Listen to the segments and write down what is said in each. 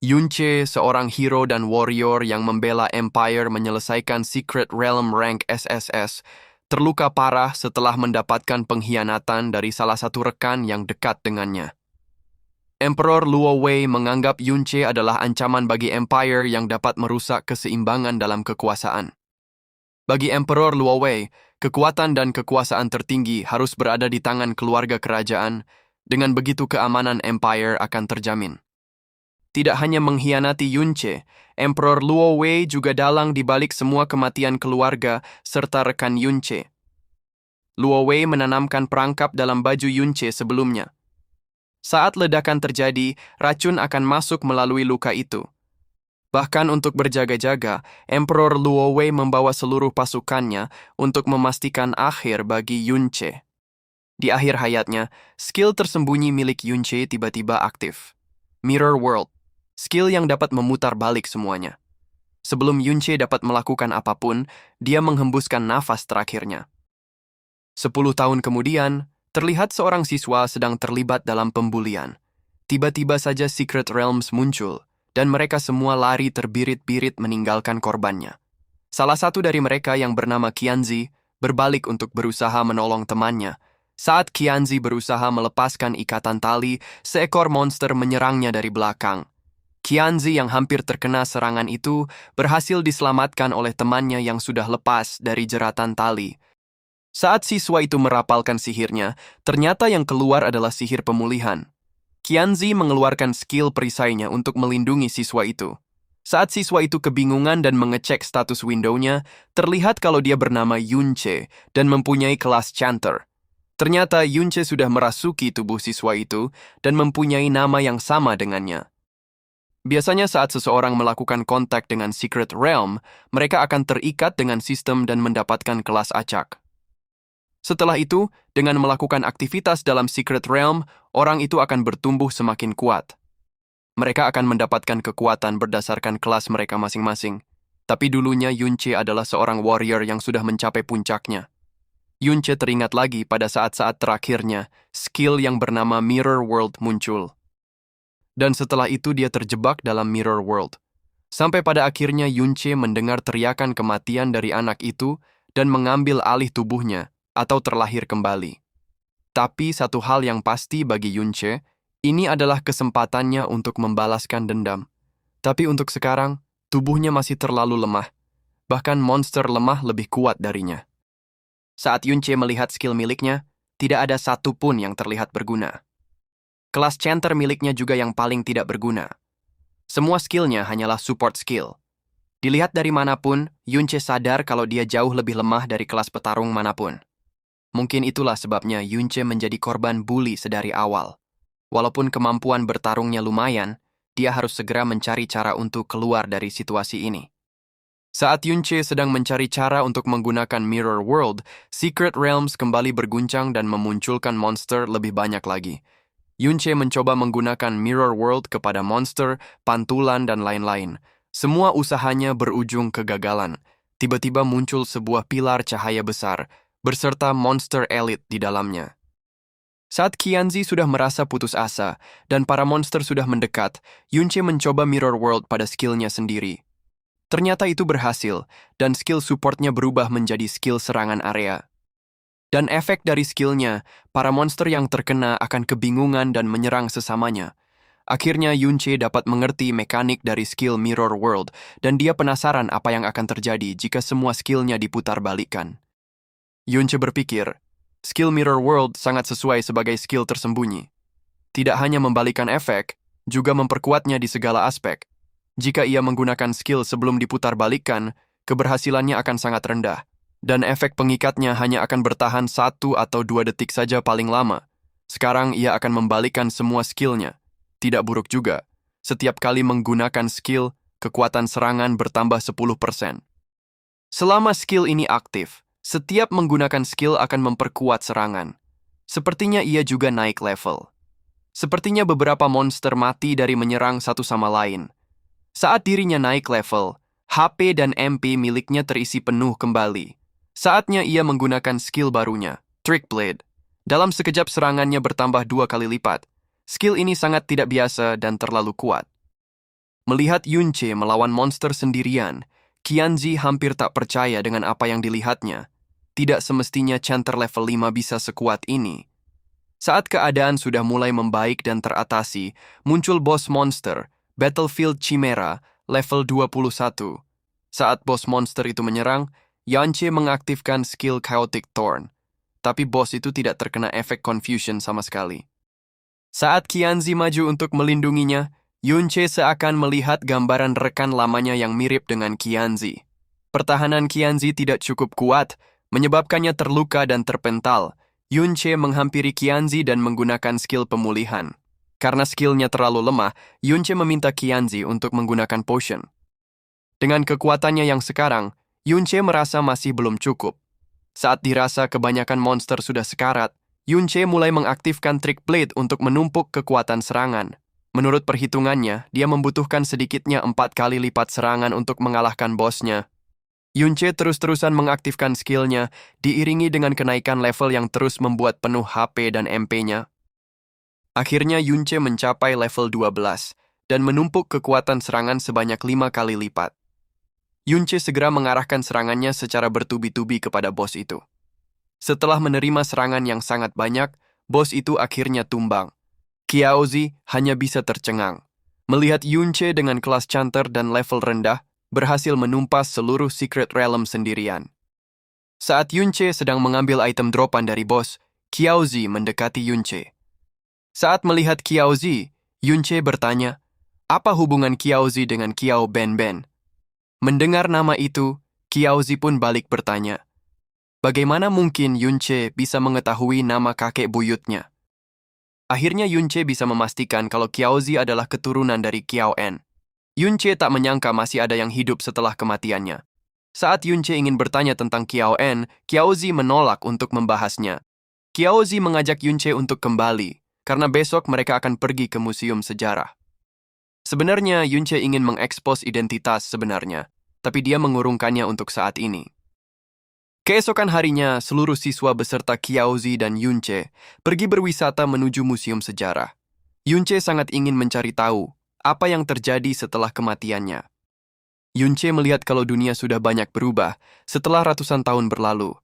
Yunche, seorang hero dan warrior yang membela Empire menyelesaikan Secret Realm rank SSS, terluka parah setelah mendapatkan pengkhianatan dari salah satu rekan yang dekat dengannya. Emperor Luo Wei menganggap Yunche adalah ancaman bagi Empire yang dapat merusak keseimbangan dalam kekuasaan. Bagi Emperor Luo Wei, kekuatan dan kekuasaan tertinggi harus berada di tangan keluarga kerajaan, dengan begitu keamanan Empire akan terjamin. Tidak hanya mengkhianati Yunche, Emperor Luo Wei juga dalang di balik semua kematian keluarga serta rekan Yunche. Luo Wei menanamkan perangkap dalam baju Yunche sebelumnya. Saat ledakan terjadi, racun akan masuk melalui luka itu. Bahkan untuk berjaga-jaga, Emperor Luo Wei membawa seluruh pasukannya untuk memastikan akhir bagi Yunche. Di akhir hayatnya, skill tersembunyi milik Yunche tiba-tiba aktif. Mirror World, skill yang dapat memutar balik semuanya. Sebelum Yunche dapat melakukan apapun, dia menghembuskan nafas terakhirnya. 10 tahun kemudian, terlihat seorang siswa sedang terlibat dalam pembulian. Tiba-tiba saja Secret Realms muncul, dan mereka semua lari terbirit-birit meninggalkan korbannya. Salah satu dari mereka yang bernama Qianzi berbalik untuk berusaha menolong temannya. Saat Qianzi berusaha melepaskan ikatan tali, seekor monster menyerangnya dari belakang. Qianzi yang hampir terkena serangan itu berhasil diselamatkan oleh temannya yang sudah lepas dari jeratan tali. Saat siswa itu merapalkan sihirnya, ternyata yang keluar adalah sihir pemulihan. Qianzi mengeluarkan skill perisainya untuk melindungi siswa itu. Saat siswa itu kebingungan dan mengecek status window-nya, terlihat kalau dia bernama Yunche dan mempunyai kelas Chanter. Ternyata Yunche sudah merasuki tubuh siswa itu dan mempunyai nama yang sama dengannya. Biasanya saat seseorang melakukan kontak dengan Secret Realm, mereka akan terikat dengan sistem dan mendapatkan kelas acak. Setelah itu, dengan melakukan aktivitas dalam Secret Realm, orang itu akan bertumbuh semakin kuat. Mereka akan mendapatkan kekuatan berdasarkan kelas mereka masing-masing. Tapi dulunya Yunche adalah seorang warrior yang sudah mencapai puncaknya. Yunche teringat lagi pada saat-saat terakhirnya, skill yang bernama Mirror World muncul. Dan setelah itu dia terjebak dalam Mirror World. Sampai pada akhirnya Yunche mendengar teriakan kematian dari anak itu dan mengambil alih tubuhnya atau terlahir kembali. Tapi satu hal yang pasti bagi Yunche, ini adalah kesempatannya untuk membalaskan dendam. Tapi untuk sekarang, tubuhnya masih terlalu lemah. Bahkan monster lemah lebih kuat darinya. Saat Yunche melihat skill miliknya, tidak ada satu pun yang terlihat berguna. Kelas Chanter miliknya juga yang paling tidak berguna. Semua skillnya hanyalah support skill. Dilihat dari manapun, Yunche sadar kalau dia jauh lebih lemah dari kelas petarung manapun. Mungkin itulah sebabnya Yunche menjadi korban bully sedari awal. Walaupun kemampuan bertarungnya lumayan, dia harus segera mencari cara untuk keluar dari situasi ini. Saat Yunche sedang mencari cara untuk menggunakan Mirror World, Secret Realms kembali berguncang dan memunculkan monster lebih banyak lagi. Yunche mencoba menggunakan Mirror World kepada monster, pantulan, dan lain-lain. Semua usahanya berujung kegagalan. Tiba-tiba muncul sebuah pilar cahaya besar, berserta monster elit di dalamnya. Saat Qianzi sudah merasa putus asa, dan para monster sudah mendekat, Yunche mencoba Mirror World pada skillnya sendiri. Ternyata itu berhasil, dan skill supportnya berubah menjadi skill serangan area. Dan efek dari skillnya, para monster yang terkena akan kebingungan dan menyerang sesamanya. Akhirnya Yunche dapat mengerti mekanik dari skill Mirror World, dan dia penasaran apa yang akan terjadi jika semua skillnya diputar balikkan. Yunche berpikir, skill Mirror World sangat sesuai sebagai skill tersembunyi. Tidak hanya membalikkan efek, juga memperkuatnya di segala aspek. Jika ia menggunakan skill sebelum diputar balikkan, keberhasilannya akan sangat rendah. Dan efek pengikatnya hanya akan bertahan 1 atau 2 detik saja paling lama. Sekarang ia akan membalikkan semua skillnya. Tidak buruk juga. Setiap kali menggunakan skill, kekuatan serangan bertambah 10%. Selama skill ini aktif, setiap menggunakan skill akan memperkuat serangan. Sepertinya ia juga naik level. Sepertinya beberapa monster mati dari menyerang satu sama lain. Saat dirinya naik level, HP dan MP miliknya terisi penuh kembali. Saatnya ia menggunakan skill barunya, Trick Blade. Dalam sekejap serangannya bertambah 2 kali lipat. Skill ini sangat tidak biasa dan terlalu kuat. Melihat Yunche melawan monster sendirian, Qianzi hampir tak percaya dengan apa yang dilihatnya. Tidak semestinya chanter level 5 bisa sekuat ini. Saat keadaan sudah mulai membaik dan teratasi, muncul bos monster, Battlefield Chimera, level 21. Saat bos monster itu menyerang, Yunche mengaktifkan skill Chaotic Thorn. Tapi bos itu tidak terkena efek confusion sama sekali. Saat Qianzi maju untuk melindunginya, Yunche seakan melihat gambaran rekan lamanya yang mirip dengan Qianzi. Pertahanan Qianzi tidak cukup kuat, menyebabkannya terluka dan terpental. Yunche menghampiri Qianzi dan menggunakan skill pemulihan. Karena skillnya terlalu lemah, Yunche meminta Qianzi untuk menggunakan potion. Dengan kekuatannya yang sekarang, Yunche merasa masih belum cukup. Saat dirasa kebanyakan monster sudah sekarat, Yunche mulai mengaktifkan trik blade untuk menumpuk kekuatan serangan. Menurut perhitungannya, dia membutuhkan sedikitnya 4 kali lipat serangan untuk mengalahkan bosnya. Yunche terus-terusan mengaktifkan skillnya, diiringi dengan kenaikan level yang terus membuat penuh HP dan MP-nya. Akhirnya Yunche mencapai level 12 dan menumpuk kekuatan serangan sebanyak 5 kali lipat. Yunche segera mengarahkan serangannya secara bertubi-tubi kepada bos itu. Setelah menerima serangan yang sangat banyak, bos itu akhirnya tumbang. Qiaozi hanya bisa tercengang. Melihat Yunche dengan kelas chanter dan level rendah, berhasil menumpas seluruh Secret Realm sendirian. Saat Yunche sedang mengambil item dropan dari bos, Qiaozi mendekati Yunche. Saat melihat Qiaozi, Yunche bertanya, apa hubungan Qiaozi dengan Qiao Ben? Mendengar nama itu, Qiaozi pun balik bertanya, bagaimana mungkin Yunche bisa mengetahui nama kakek buyutnya? Akhirnya Yunche bisa memastikan kalau Qiaozi adalah keturunan dari Qiao En. Yunche tak menyangka masih ada yang hidup setelah kematiannya. Saat Yunche ingin bertanya tentang Qiao En, Qiaozi menolak untuk membahasnya. Qiaozi mengajak Yunche untuk kembali, karena besok mereka akan pergi ke museum sejarah. Sebenarnya Yunche ingin mengekspos identitas sebenarnya, tapi dia mengurungkannya untuk saat ini. Keesokan harinya, seluruh siswa beserta Qiaozi dan Yunche pergi berwisata menuju museum sejarah. Yunche sangat ingin mencari tahu apa yang terjadi setelah kematiannya. Yunche melihat kalau dunia sudah banyak berubah setelah ratusan tahun berlalu.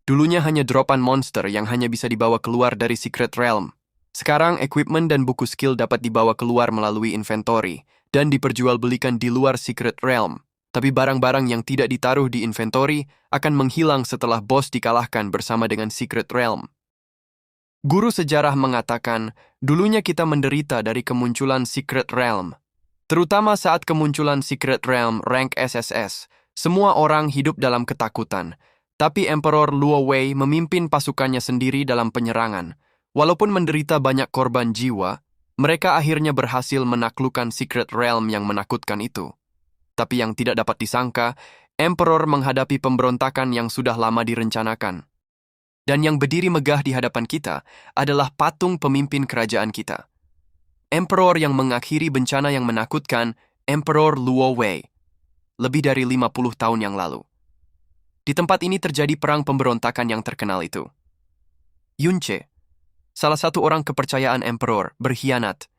Dulunya hanya dropan monster yang hanya bisa dibawa keluar dari Secret Realm. Sekarang, equipment dan buku skill dapat dibawa keluar melalui inventory dan diperjualbelikan di luar Secret Realm. Tapi barang-barang yang tidak ditaruh di inventory akan menghilang setelah bos dikalahkan bersama dengan Secret Realm. Guru sejarah mengatakan, dulunya kita menderita dari kemunculan Secret Realm. Terutama saat kemunculan Secret Realm rank SSS, semua orang hidup dalam ketakutan. Tapi Emperor Luo Wei memimpin pasukannya sendiri dalam penyerangan. Walaupun menderita banyak korban jiwa, mereka akhirnya berhasil menaklukkan Secret Realm yang menakutkan itu. Tapi yang tidak dapat disangka, Emperor menghadapi pemberontakan yang sudah lama direncanakan. Dan yang berdiri megah di hadapan kita adalah patung pemimpin kerajaan kita. Emperor yang mengakhiri bencana yang menakutkan, Emperor Luo Wei, lebih dari 50 tahun yang lalu. Di tempat ini terjadi perang pemberontakan yang terkenal itu. Yunche, salah satu orang kepercayaan Emperor, berkhianat.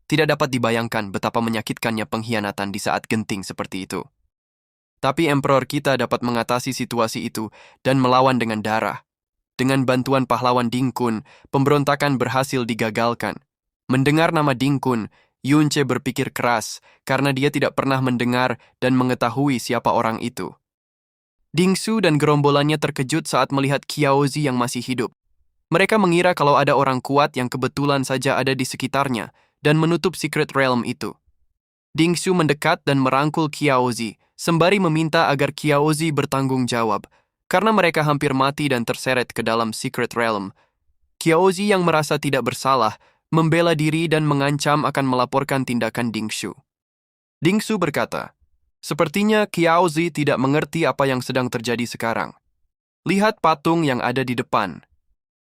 Tidak dapat dibayangkan betapa menyakitkannya pengkhianatan di saat genting seperti itu. Tapi Emperor kita dapat mengatasi situasi itu dan melawan dengan darah. Dengan bantuan pahlawan Ding Kun, pemberontakan berhasil digagalkan. Mendengar nama Ding Kun, Yunche berpikir keras karena dia tidak pernah mendengar dan mengetahui siapa orang itu. Ding Su dan gerombolannya terkejut saat melihat Qiaozi yang masih hidup. Mereka mengira kalau ada orang kuat yang kebetulan saja ada di sekitarnya dan menutup Secret Realm itu. Ding Su mendekat dan merangkul Qiaozi, sembari meminta agar Qiaozi bertanggung jawab, karena mereka hampir mati dan terseret ke dalam Secret Realm. Qiaozi yang merasa tidak bersalah, membela diri dan mengancam akan melaporkan tindakan Ding Su. Ding Su berkata, sepertinya Qiaozi tidak mengerti apa yang sedang terjadi sekarang. Lihat patung yang ada di depan.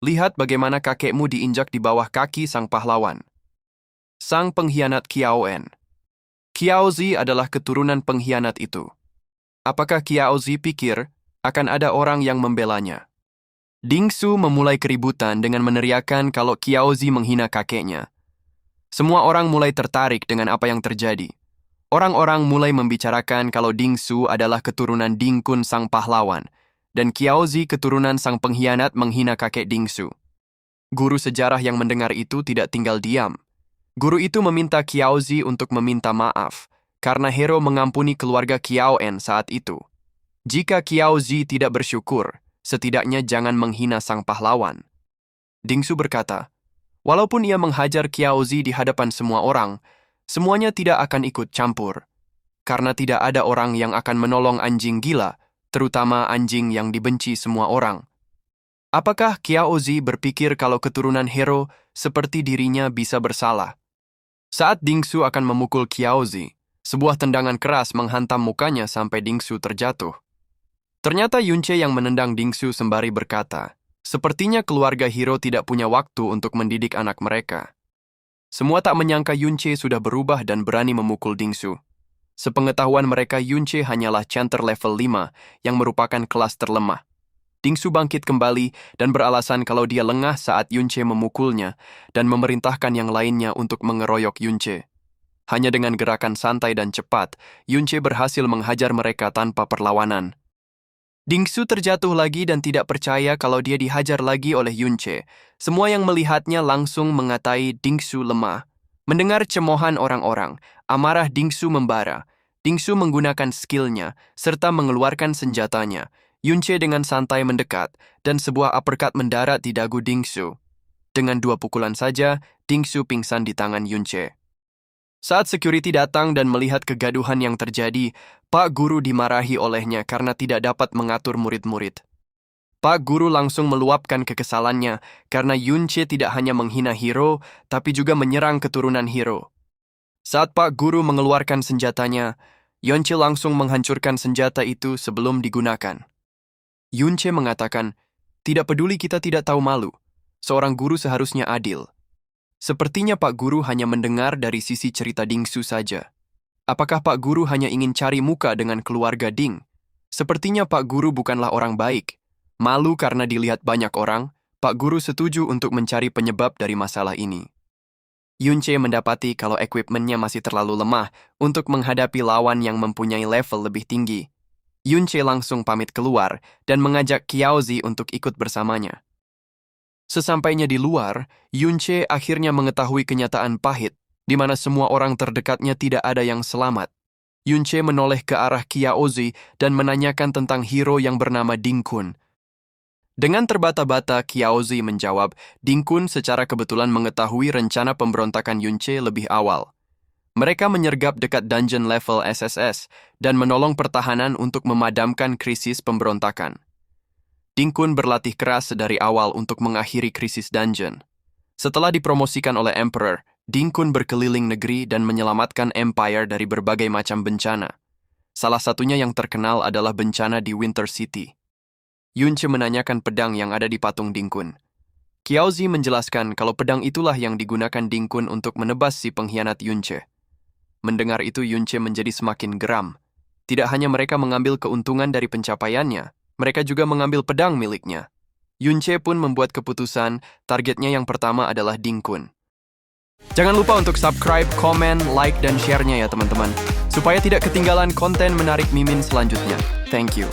Lihat bagaimana kakekmu diinjak di bawah kaki sang pahlawan. Sang pengkhianat Qiao En. Qiaozi adalah keturunan pengkhianat itu. Apakah Qiaozi pikir akan ada orang yang membelanya? Ding Su memulai keributan dengan meneriakkan kalau Qiaozi menghina kakeknya. Semua orang mulai tertarik dengan apa yang terjadi. Orang-orang mulai membicarakan kalau Ding Su adalah keturunan Ding Kun sang pahlawan, dan Qiao Zi keturunan sang pengkhianat menghina kakek Ding Su. Guru sejarah yang mendengar itu tidak tinggal diam. Guru itu meminta Qiao Zi untuk meminta maaf, karena Hero mengampuni keluarga Qiao En saat itu. Jika Qiao Zi tidak bersyukur, setidaknya jangan menghina sang pahlawan. Ding Su berkata, walaupun ia menghajar Qiao Zi di hadapan semua orang, semuanya tidak akan ikut campur, karena tidak ada orang yang akan menolong anjing gila, terutama anjing yang dibenci semua orang. Apakah Qiao Zi berpikir kalau keturunan Hero seperti dirinya bisa bersalah? Saat Ding Su akan memukul Qiao Zi, sebuah tendangan keras menghantam mukanya sampai Ding Su terjatuh. Ternyata Yunche yang menendang Ding Su sembari berkata, sepertinya keluarga Hero tidak punya waktu untuk mendidik anak mereka. Semua tak menyangka Yunche sudah berubah dan berani memukul Ding Su. Sepengetahuan mereka, Yunche hanyalah chanter level 5 yang merupakan kelas terlemah. Ding Su bangkit kembali dan beralasan kalau dia lengah saat Yunche memukulnya dan memerintahkan yang lainnya untuk mengeroyok Yunche. Hanya dengan gerakan santai dan cepat, Yunche berhasil menghajar mereka tanpa perlawanan. Ding Su terjatuh lagi dan tidak percaya kalau dia dihajar lagi oleh Yunche. Semua yang melihatnya langsung mengatai Ding Su lemah. Mendengar cemoohan orang-orang, amarah Ding Su membara. Ding Su menggunakan skillnya, serta mengeluarkan senjatanya. Yunche dengan santai mendekat, dan sebuah uppercut mendarat di dagu Ding Su. Dengan 2 pukulan saja, Ding Su pingsan di tangan Yunche. Saat security datang dan melihat kegaduhan yang terjadi, Pak Guru dimarahi olehnya karena tidak dapat mengatur murid-murid. Pak Guru langsung meluapkan kekesalannya karena Yunche tidak hanya menghina Hero, tapi juga menyerang keturunan Hero. Saat Pak Guru mengeluarkan senjatanya, Yunche langsung menghancurkan senjata itu sebelum digunakan. Yunche mengatakan, tidak peduli kita tidak tahu malu, seorang guru seharusnya adil. Sepertinya Pak Guru hanya mendengar dari sisi cerita Ding Su saja. Apakah Pak Guru hanya ingin cari muka dengan keluarga Ding? Sepertinya Pak Guru bukanlah orang baik. Malu karena dilihat banyak orang, Pak Guru setuju untuk mencari penyebab dari masalah ini. Yunche mendapati kalau equipmentnya masih terlalu lemah untuk menghadapi lawan yang mempunyai level lebih tinggi. Yunche langsung pamit keluar dan mengajak Qiao Zi untuk ikut bersamanya. Sesampainya di luar, Yunche akhirnya mengetahui kenyataan pahit, di mana semua orang terdekatnya tidak ada yang selamat. Yunche menoleh ke arah Qiao Zi dan menanyakan tentang hero yang bernama Ding Kun. Dengan terbata-bata, Qiao Zi menjawab, Ding Kun secara kebetulan mengetahui rencana pemberontakan Yunche lebih awal. Mereka menyergap dekat dungeon level SSS dan menolong pertahanan untuk memadamkan krisis pemberontakan. Ding Kun berlatih keras dari awal untuk mengakhiri krisis dungeon. Setelah dipromosikan oleh Emperor, Ding Kun berkeliling negeri dan menyelamatkan Empire dari berbagai macam bencana. Salah satunya yang terkenal adalah bencana di Winter City. Yunche menanyakan pedang yang ada di patung Ding Kun. Qiao Zi menjelaskan kalau pedang itulah yang digunakan Ding Kun untuk menebas si pengkhianat Yunche. Mendengar itu, Yunche menjadi semakin geram. Tidak hanya mereka mengambil keuntungan dari pencapaiannya, mereka juga mengambil pedang miliknya. Yunche pun membuat keputusan, targetnya yang pertama adalah Ding Kun. Jangan lupa untuk subscribe, komen, like, dan share-nya ya teman-teman, supaya tidak ketinggalan konten menarik Mimin selanjutnya. Thank you.